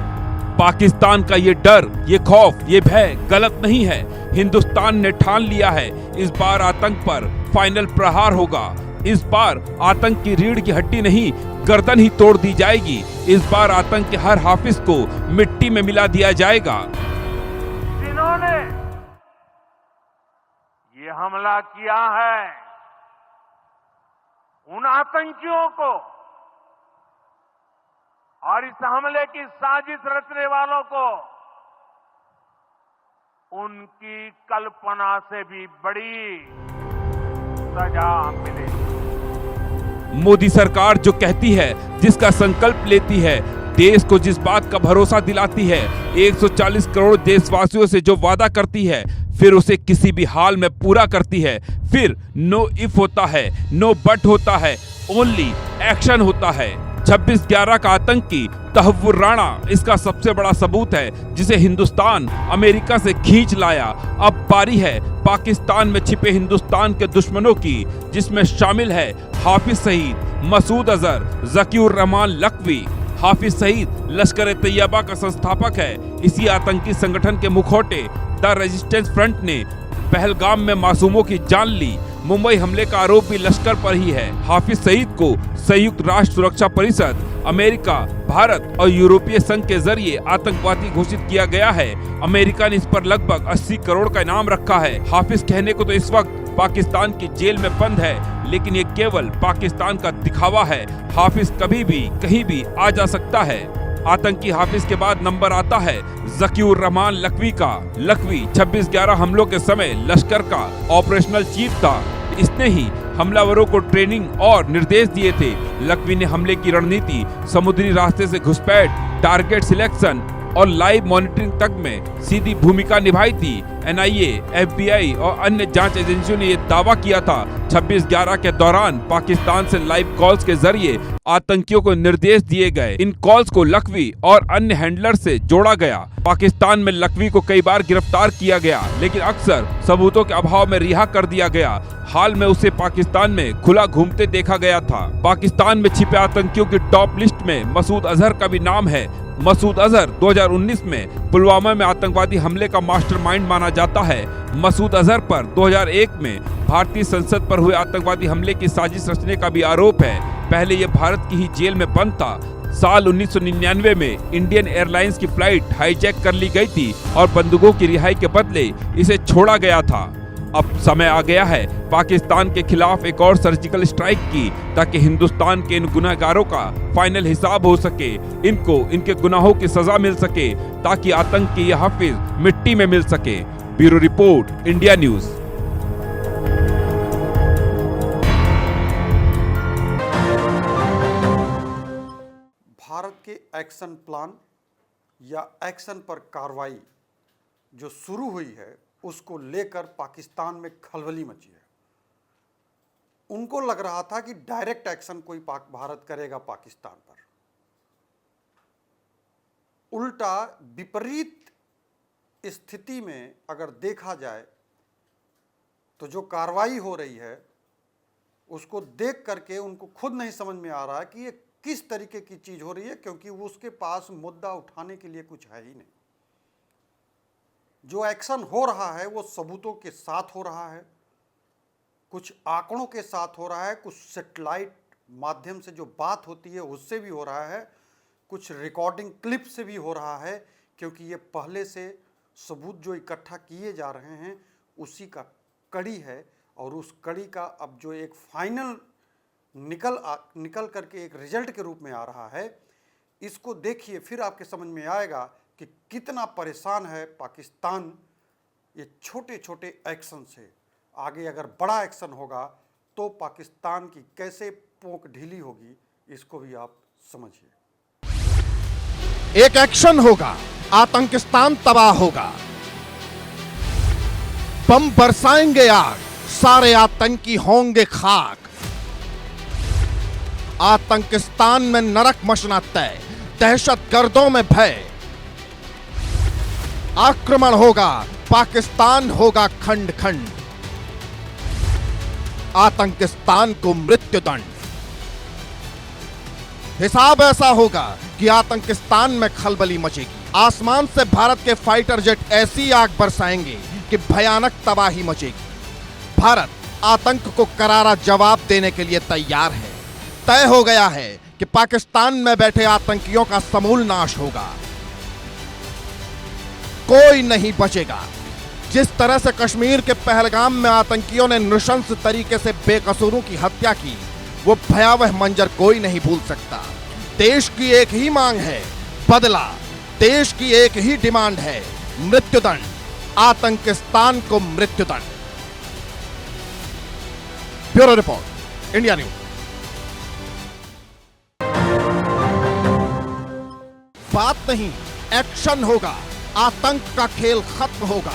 पाकिस्तान का ये डर, ये खौफ, ये भय गलत नहीं है। हिंदुस्तान ने ठान लिया है इस बार आतंक पर फाइनल प्रहार होगा। इस बार आतंक की रीढ़ की हड्डी नहीं, गर्दन ही तोड़ दी जाएगी। इस बार आतंक के हर हाफिज को मिट्टी में मिला दिया जाएगा। जिन्होंने ये हमला किया है, उन आतंकियों को और इस हमले की साजिश रचने वालों को उनकी कल्पना से भी बड़ी सजा मिलेगी। मोदी सरकार जो कहती है, जिसका संकल्प लेती है, देश को जिस बात का भरोसा दिलाती है, 140 करोड़ देशवासियों से जो वादा करती है, फिर उसे किसी भी हाल में पूरा करती है। फिर नो इफ होता है, नो बट होता है, ओनली एक्शन होता है। 26/11 का आतंकी तहव्वुर राणा इसका सबसे बड़ा सबूत है, जिसे हिंदुस्तान अमेरिका से खींच लाया। अब बारी है पाकिस्तान में छिपे हिंदुस्तान के दुश्मनों की, जिसमें शामिल है हाफिज सईद, मसूद अजहर, ज़कीउर रहमान लखवी। हाफिज सईद लश्कर तैयबा का संस्थापक है। इसी आतंकी संगठन के मुखौटे द रेजिस्टेंस फ्रंट ने पहलगाम में मासूमों की जान ली। मुंबई हमले का आरोप भी लश्कर पर ही है। हाफिज सईद को संयुक्त राष्ट्र सुरक्षा परिषद, अमेरिका, भारत और यूरोपीय संघ के जरिए आतंकवादी घोषित किया गया है। अमेरिका ने इस पर लगभग 80 करोड़ का इनाम रखा है। हाफिज कहने को तो इस वक्त पाकिस्तान की जेल में बंद है, लेकिन ये केवल पाकिस्तान का दिखावा है। हाफिज कभी भी कहीं भी आ जा सकता है। आतंकी हाफिज के बाद नंबर आता है ज़कीउर रहमान लखवी का। लखवी 26/11 हमलों के समय लश्कर का ऑपरेशनल चीफ था। इसने ही हमलावरों को ट्रेनिंग और निर्देश दिए थे। लखवी ने हमले की रणनीति, समुद्री रास्ते से घुसपैठ, टारगेट सिलेक्शन, और लाइव मॉनिटरिंग तक में सीधी भूमिका निभाई थी। NIA, FBI और अन्य जांच एजेंसियों ने यह दावा किया था 26/11 के दौरान पाकिस्तान से लाइव कॉल्स के जरिए आतंकियों को निर्देश दिए गए। इन कॉल्स को लखवी और अन्य हैंडलर से जोड़ा गया। पाकिस्तान में लखवी को कई बार गिरफ्तार किया गया, लेकिन अक्सर सबूतों के अभाव में रिहा कर दिया गया। हाल में उसे पाकिस्तान में खुला घूमते देखा गया था। पाकिस्तान में छिपे आतंकियों की टॉप लिस्ट में मसूद अजहर का भी नाम है। मसूद अजहर 2019 में पुलवामा में आतंकवादी हमले का मास्टरमाइंड माना जाता है। मसूद अजहर पर 2001 में भारतीय संसद पर हुए आतंकवादी हमले की साजिश रचने का भी आरोप है। पहले ये भारत की ही जेल में बंद था। साल 1999 में इंडियन एयरलाइंस की फ्लाइट हाईजैक कर ली गई थी और बंदूकों की रिहाई के बदले इसे छोड़ा गया था। अब समय आ गया है पाकिस्तान के खिलाफ एक और सर्जिकल स्ट्राइक की, ताकि हिंदुस्तान के इन गुनहगारों का फाइनल हिसाब हो सके, इनको इनके गुनाहों की सजा मिल सके, ताकि आतंक की यह हाफिज मिट्टी में मिल सके। Bureau report, India news. Bharat के एक्शन प्लान या एक्शन पर कार्रवाई जो शुरू हुई है, उसको लेकर पाकिस्तान में खलबली मची है। उनको लग रहा था कि डायरेक्ट एक्शन कोई भारत करेगा पाकिस्तान पर, उल्टा विपरीत स्थिति में अगर देखा जाए तो जो कार्रवाई हो रही है उसको देख करके उनको खुद नहीं समझ में आ रहा है कि ये किस तरीके की चीज हो रही है, क्योंकि वो उसके पास मुद्दा उठाने के लिए कुछ है ही नहीं। जो एक्शन हो रहा है वो सबूतों के साथ हो रहा है, कुछ आंकड़ों के साथ हो रहा है, कुछ सैटेलाइट माध्यम से जो बात होती है उससे भी हो रहा है, कुछ रिकॉर्डिंग क्लिप से भी हो रहा है, क्योंकि ये पहले से सबूत जो इकट्ठा किए जा रहे हैं उसी का कड़ी है। और उस कड़ी का अब जो एक फाइनल निकल करके एक रिजल्ट के रूप में आ रहा है, इसको देखिए फिर आपके समझ में आएगा कि कितना परेशान है पाकिस्तान ये छोटे छोटे एक्शन से। आगे अगर बड़ा एक्शन होगा तो पाकिस्तान की कैसे पोंक ढीली होगी, इसको भी आप समझिए। एक एक्शन होगा, आतंकिस्तान तबाह होगा। बम बरसाएंगे आग, सारे आतंकी होंगे खाक। आतंकिस्तान में नरक मचना तय, दहशतगर्दों में भय। आक्रमण होगा, पाकिस्तान होगा खंड खंड। आतंकिस्तान को मृत्युदंड। हिसाब ऐसा होगा कि आतंकिस्तान में खलबली मचेगी। आसमान से भारत के फाइटर जेट ऐसी आग बरसाएंगे कि भयानक तबाही मचेगी। भारत आतंक को करारा जवाब देने के लिए तैयार है। तय हो गया है कि पाकिस्तान में बैठे आतंकियों का समूल नाश होगा, कोई नहीं बचेगा। जिस तरह से कश्मीर के पहलगाम में आतंकियों ने नृशंस तरीके से बेकसूरों की हत्या की, वो भयावह मंजर कोई नहीं भूल सकता। देश की एक ही मांग है, बदला। देश की एक ही डिमांड है, मृत्युदंड। आतंकिस्तान को मृत्युदंड। Bureau report, India News. बात नहीं, एक्शन होगा। आतंक का खेल खत्म होगा।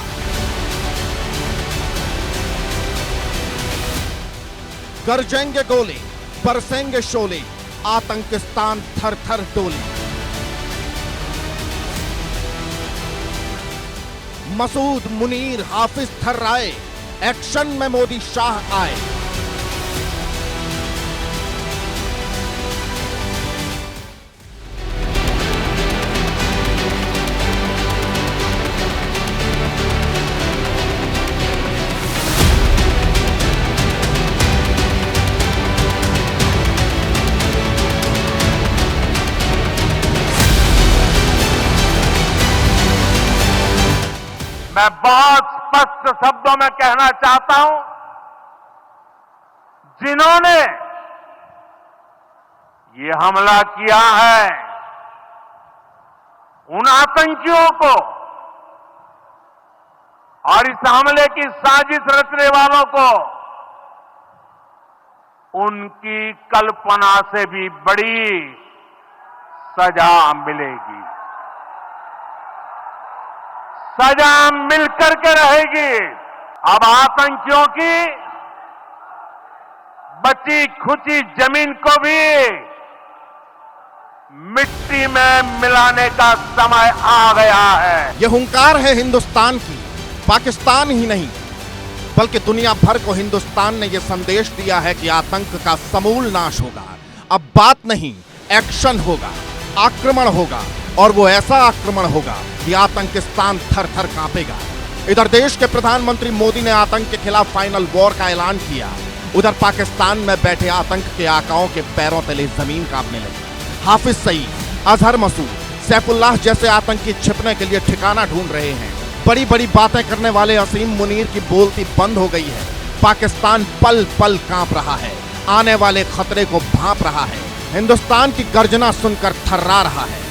गरजेंगे गोले, बरसेंगे शोले, आतंकिस्तान थर थर डोले। मसूद, मुनीर, हाफिज थर्राए, एक्शन में मोदी शाह आए। मैं बहुत स्पष्ट शब्दों में कहना चाहता हूं, जिन्होंने ये हमला किया है, उन आतंकियों को और इस हमले की साजिश रचने वालों को उनकी कल्पना से भी बड़ी सजा मिलेगी। सजा मिलकर के रहेगी। अब आतंकियों की बची खुची जमीन को भी मिट्टी में मिलाने का समय आ गया है। यह हुंकार है हिंदुस्तान की। पाकिस्तान ही नहीं बल्कि दुनिया भर को हिंदुस्तान ने यह संदेश दिया है कि आतंक का समूल नाश होगा। अब बात नहीं, एक्शन होगा, आक्रमण होगा, और वो ऐसा आक्रमण होगा कि आतंकिस्तान थर थर कांपेगा। इधर देश के प्रधानमंत्री मोदी ने आतंक के खिलाफ फाइनल वॉर का ऐलान किया। उधर पाकिस्तान में बैठे आतंक के आकाओं के पैरों तले जमीन कांपने लगी। हाफिज सईद, अजहर मसूद, सैफुल्लाह जैसे आतंकी छिपने के लिए ठिकाना ढूंढ रहे हैं। बड़ी बड़ी बातें करने वाले असीम मुनीर की बोलती बंद हो गई है। पाकिस्तान पल पल कांप रहा है, आने वाले खतरे को भांप रहा है, हिंदुस्तान की गर्जना सुनकर थर्रा रहा है।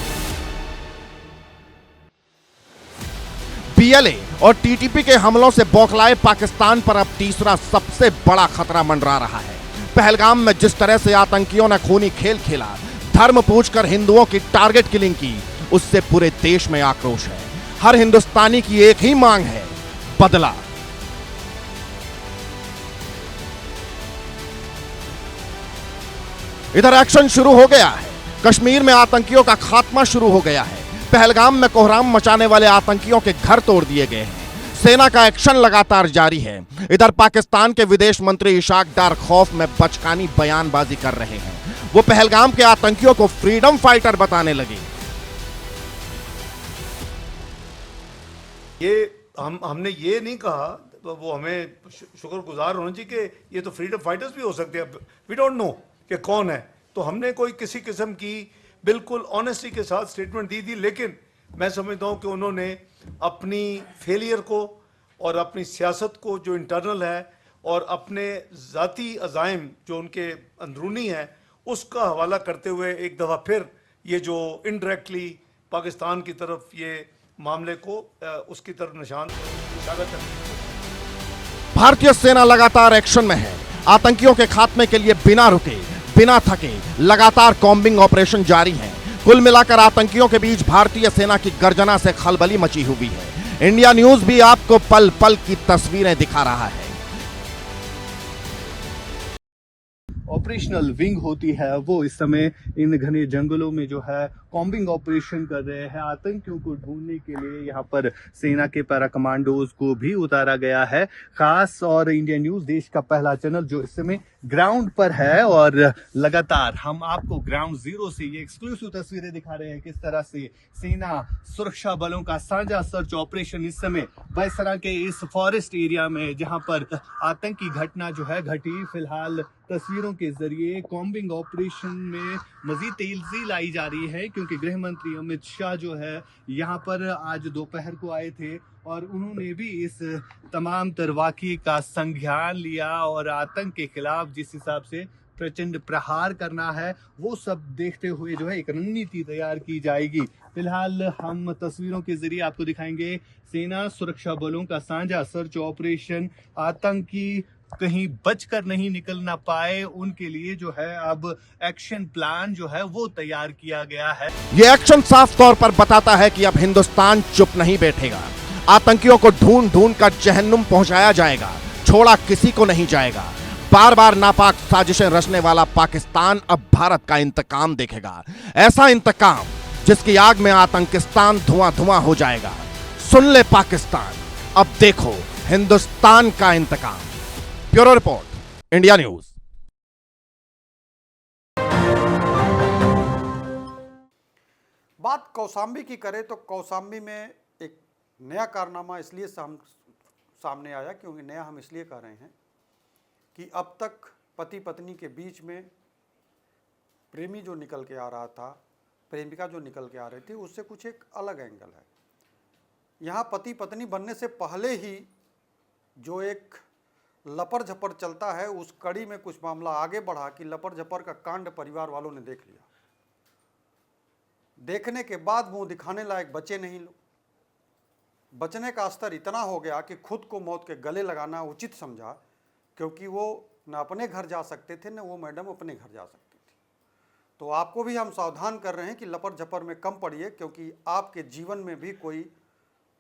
पीएलए और टीटीपी के हमलों से बौखलाए पाकिस्तान पर अब तीसरा सबसे बड़ा खतरा मंडरा रहा है। पहलगाम में जिस तरह से आतंकियों ने खूनी खेल खेला, धर्म पूछकर हिंदुओं की टारगेट किलिंग की, उससे पूरे देश में आक्रोश है। हर हिंदुस्तानी की एक ही मांग है, बदला। इधर एक्शन शुरू हो गया है। कश्मीर में आतंकियों का खात्मा शुरू हो गया है। पहलगाम में कोहराम मचाने वाले आतंकियों के घर तोड़ दिए गए हैं। सेना का एक्शन लगातार जारी है। इधर पाकिस्तान के विदेश मंत्री इशाक डार खौफ में बचकानी बयानबाजी कर रहे हैं। वो पहलगाम के आतंकियों को फ्रीडम फाइटर बताने लगे। ये हमने ये नहीं कहा, तो वो हमें शुक्रगुजार होना चाहिए कि ये तो फ्रीडम फाइटर्स भी हो सकते हैं। वी डोंट नो कि कौन है, तो हमने कोई किसी किस्म की बिल्कुल ऑनेस्टी के साथ स्टेटमेंट दी थी। लेकिन मैं समझता हूं कि उन्होंने अपनी फेलियर को और अपनी सियासत को जो इंटरनल है और अपने ज़ाती अज़ाइम जो उनके अंदरूनी है उसका हवाला करते हुए एक दफ़ा फिर ये जो इनडायरेक्टली पाकिस्तान की तरफ ये मामले को उसकी तरफ निशान इशारा करते हैं। भारतीय सेना लगातार एक्शन में है। आतंकियों के खात्मे के लिए बिना रुके, बिना थके लगातार कॉम्बिंग ऑपरेशन जारी है। कुल मिलाकर आतंकियों के बीच भारतीय सेना की गर्जना से खलबली मची हुई है। इंडिया न्यूज भी आपको पल पल की तस्वीरें दिखा रहा है। ऑपरेशनल विंग होती है वो इस समय इन घने जंगलों में जो है कॉम्बिंग ऑपरेशन कर रहे हैं। आतंकियों को ढूंढने के लिए यहाँ पर सेना के पैरा कमांडोज को भी उतारा गया है खास। और इंडिया न्यूज देश का पहला चैनल जो इस समय ग्राउंड पर है और लगातार हम आपको ग्राउंड जीरो से ये एक्सक्लूसिव तस्वीरें दिखा रहे हैं किस तरह से सेना सुरक्षा बलों का साझा सर्च ऑपरेशन इस समय बैसरा के इस फॉरेस्ट एरिया में जहां पर आतंकी घटना जो है घटी। फिलहाल तस्वीरों के जरिए कॉम्बिंग ऑपरेशन में मजीद तेजी लाई जा रही है क्योंकि गृह मंत्री अमित शाह जो है यहाँ पर आज दोपहर को आए थे और उन्होंने भी इस तमाम तरवाकी का संज्ञान लिया और आतंक के खिलाफ जिस हिसाब से प्रचंड प्रहार करना है वो सब देखते हुए जो है एक रणनीति तैयार की जाएगी। फिलहाल हम तस्वीरों के जरिए आपको दिखाएंगे सेना सुरक्षा बलों का साझा सर्च ऑपरेशन। आतंकी कहीं बचकर नहीं निकल ना पाए उनके लिए जो है अब एक्शन प्लान जो है वो तैयार किया गया है। ये एक्शन साफ तौर पर बताता है कि अब हिंदुस्तान चुप नहीं बैठेगा। आतंकियों को ढूंढ ढूंढ कर जहन्नुम पहुंचाया जाएगा, छोड़ा किसी को नहीं जाएगा। बार बार नापाक साजिशें रचने वाला पाकिस्तान अब भारत का इंतकाम देखेगा। ऐसा इंतकाम जिसकी आग में आतंकिस्तान धुआं धुआं हो जाएगा। सुन ले पाकिस्तान, अब देखो हिंदुस्तान का इंतकाम। Bureau report, India News. बात कौसाम्बी की करें तो कौसाम्बी में एक नया कारनामा इसलिए सामने आया क्योंकि नया हम इसलिए कह रहे हैं कि अब तक पति पत्नी के बीच में प्रेमी जो निकल के आ रहा था, प्रेमिका जो निकल के आ रही थी, उससे कुछ एक अलग एंगल है। यहाँ पति पत्नी बनने से पहले ही जो एक लपर झपर चलता है उस कड़ी में कुछ मामला आगे बढ़ा कि लपर झपर का कांड परिवार वालों ने देख लिया। देखने के बाद मुंह दिखाने लायक बचे नहीं लोग। बचने का स्तर इतना हो गया कि खुद को मौत के गले लगाना उचित समझा क्योंकि वो न अपने घर जा सकते थे न वो मैडम अपने घर जा सकती थी। तो आपको भी हम सावधान कर रहे हैं कि लपर झपर में कम पड़िए क्योंकि आपके जीवन में भी कोई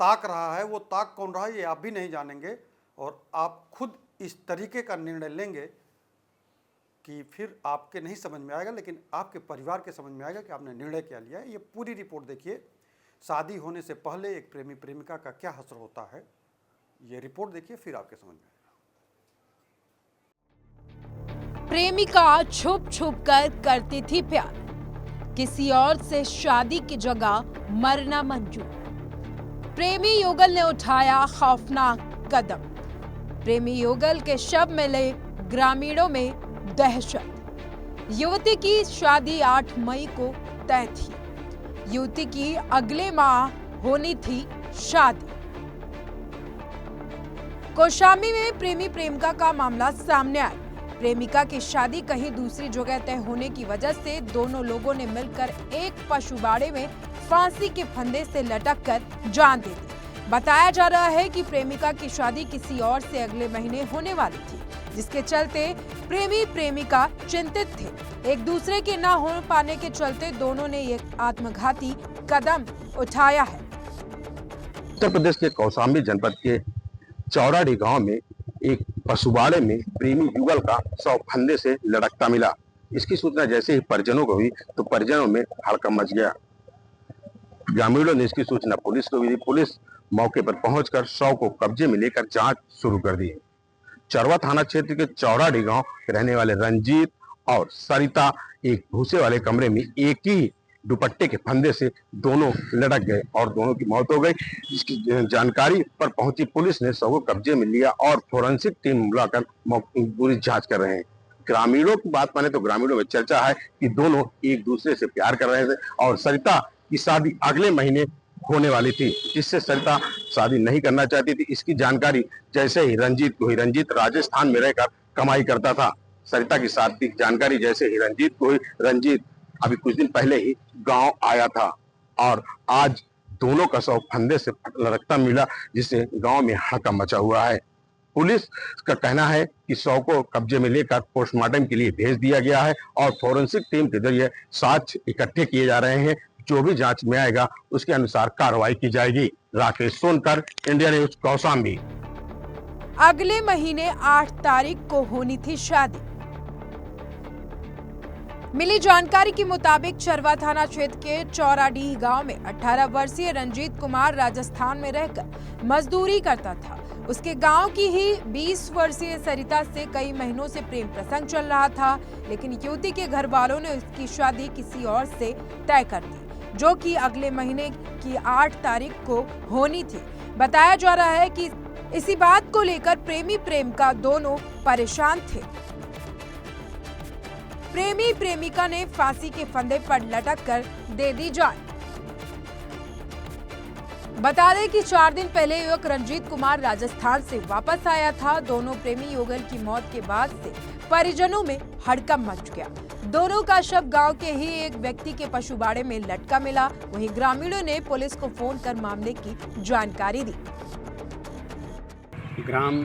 ताक रहा है, वो ताक कौन रहा है ये आप भी नहीं जानेंगे, और आप खुद इस तरीके का निर्णय लेंगे कि फिर आपके नहीं समझ में आएगा, लेकिन आपके परिवार के समझ में आएगा कि आपने निर्णय क्या लिया है। ये पूरी रिपोर्ट देखिए। शादी होने से पहले एक प्रेमी प्रेमिका का क्या हश्र होता है, ये रिपोर्ट देखिए, फिर आपके समझ में आएगा। प्रेमिका छुप छुप कर करती थी प्यार, किसी और से शादी की जगह मरना मंजूर। प्रेमी युगल ने उठाया खौफनाक कदम, प्रेमी युगल के शव मिले, ग्रामीणों में दहशत। युवती की शादी 8 मई को तय थी, युवती की अगले माह होनी थी शादी। कौशाम्बी में प्रेमी प्रेमिका का मामला सामने आया। प्रेमिका की शादी कहीं दूसरी जगह तय होने की वजह से दोनों लोगों ने मिलकर एक पशुबाड़े में फांसी के फंदे से लटककर जान दे दी। बताया जा रहा है कि प्रेमिका की शादी किसी और से अगले महीने होने वाली थी, जिसके चलते प्रेमी प्रेमिका चिंतित थे। एक दूसरे के ना हो पाने के चलते दोनों ने एक आत्मघाती कदम उठाया है। उत्तर प्रदेश के कौशाम्बी जनपद के चौराडी गांव में एक पशुबाड़े में प्रेमी युगल का शव फंदे से लटकता मिला। इसकी सूचना जैसे ही परिजनों को हुई तो परिजनों में हड़कंप मच गया। ग्रामीणों ने इसकी सूचना पुलिस को भी दी। पुलिस मौके पर पहुंचकर शव को कब्जे में लेकर जांच शुरू कर दी। चरवा थाना क्षेत्र के चौराडी गांव रहने वाले रंजीत और सरिता एक भूसे वाले कमरे में एक ही दुपट्टे के फंदे से दोनों लटक गए और दोनों की मौत हो गई। इसकी जानकारी पर पहुंची पुलिस ने शव को कब्जे में लिया और फोरेंसिक टीम बुलाकर पूरी जांच कर रहे हैं। ग्रामीणों की बात माने तो ग्रामीणों में चर्चा है कि दोनों एक दूसरे से प्यार कर रहे थे और सरिता की शादी अगले महीने होने वाली थी, जिससे सरिता शादी नहीं करना चाहती थी। इसकी जानकारी जैसे ही रंजीत को हुई, रंजीत राजस्थान में रहकर कमाई करता था। सरिता की शादी की जानकारी जैसे ही रंजीत को हुई, रंजीत अभी कुछ दिन पहले ही गांव आया था और आज दोनों का शव फंदे से लटकता मिला, जिससे गांव में हड़कंप मचा हुआ है। पुलिस का कहना है कि शव को कब्जे में लेकर पोस्टमार्टम के लिए भेज दिया गया है और फोरेंसिक टीम के जरिए साक्ष्य इकट्ठे किए जा रहे हैं। जो भी जांच में आएगा उसके अनुसार कार्रवाई की जाएगी। Rakesh Sonkar, India news, Kaushambi. अगले महीने 8 तारीख को होनी थी शादी। मिली जानकारी के मुताबिक चरवा थाना क्षेत्र के चौराडीह गांव में 18 वर्षीय रंजीत कुमार राजस्थान में रहकर मजदूरी करता था। उसके गांव की ही 20 वर्षीय सरिता से कई महीनों से प्रेम प्रसंग चल रहा था, लेकिन युवती के घर वालों ने उसकी शादी किसी और से तय कर दी, जो कि अगले महीने की 8 तारीख को होनी थी। बताया जा रहा है कि इसी बात को लेकर प्रेमी प्रेमिका दोनों परेशान थे। प्रेमी प्रेमिका ने फांसी के फंदे पर लटककर दे दी जान। बता दें कि 4 दिन पहले युवक रंजीत कुमार राजस्थान से वापस आया था। दोनों प्रेमी युगल की मौत के बाद से परिजनों में हड़कंप मच गया। दोनों का शव गांव के ही एक व्यक्ति के पशुबाड़े में लटका मिला। वहीं ग्रामीणों ने पुलिस को फोन कर मामले की जानकारी दी। ग्राम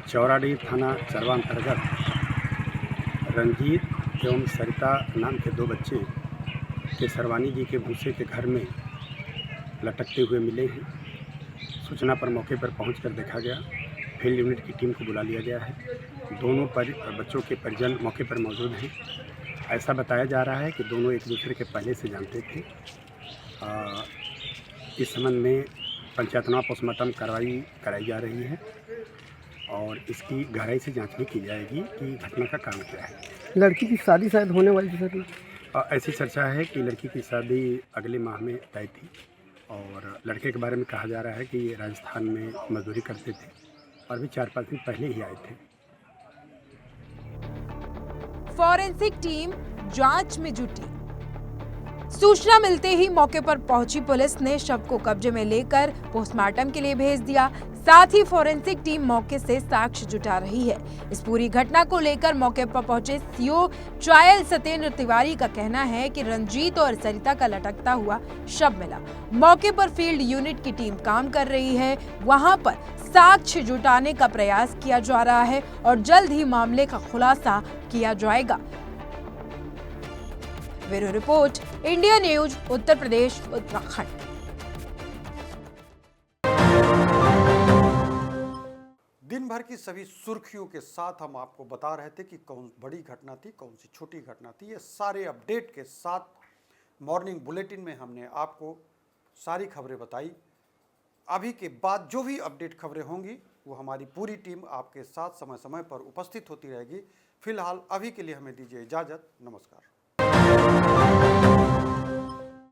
चौराडी थाना चरवा अंतर्गत रंजीत एवं सरिता नाम के 2 बच्चे के सरवानी जी के भूसे के घर में लटकते हुए मिले हैं। सूचना पर मौके पर पहुंचकर देखा गया। फील्ड यूनिट की टीम को बुला लिया गया है। दोनों बच्चों के परिजन मौके पर मौजूद हैं। ऐसा बताया जा रहा है कि दोनों एक दूसरे के पहले से जानते थे। इस संबंध में पंचायतनामा पोस्टमार्टम कार्रवाई कराई जा रही है और इसकी गहराई से जांच भी की जाएगी कि घटना का कारण क्या है। लड़की की शादी शायद होने वाली थी सर। ऐसी चर्चा है कि लड़की की शादी अगले माह में तय थी और लड़के के बारे में कहा जा रहा है कि ये राजस्थान में मजदूरी करते थे और भी 4-5 दिन पहले ही आए थे। फॉरेंसिक टीम जांच में जुटी। सूचना मिलते ही मौके पर पहुंची पुलिस ने शव को कब्जे में लेकर पोस्टमार्टम के लिए भेज दिया। साथ ही फॉरेंसिक टीम मौके से साक्ष्य जुटा रही है। इस पूरी घटना को लेकर मौके पर पहुंचे सीओ ट्रायल सत्येंद्र तिवारी का कहना है कि रंजीत और सरिता का लटकता हुआ शव मिला। मौके पर फील्ड यूनिट की टीम काम कर रही है। वहां पर साक्ष्य जुटाने का प्रयास किया जा रहा है और जल्द ही मामले का खुलासा किया जाएगा। Bureau report, India news, Uttar Pradesh, Uttarakhand. दिन भर की सभी सुर्खियों के साथ हम आपको बता रहे थे कि कौन बड़ी घटना थी, कौन सी छोटी घटना थी। ये सारे अपडेट के साथ मॉर्निंग बुलेटिन में हमने आपको सारी खबरें बताई। अभी के बाद जो भी अपडेट खबरें होंगी वो हमारी पूरी टीम आपके साथ समय समय पर उपस्थित होती रहेगी। फिलहाल अभी के लिए हमें दीजिए इजाज़त। नमस्कार।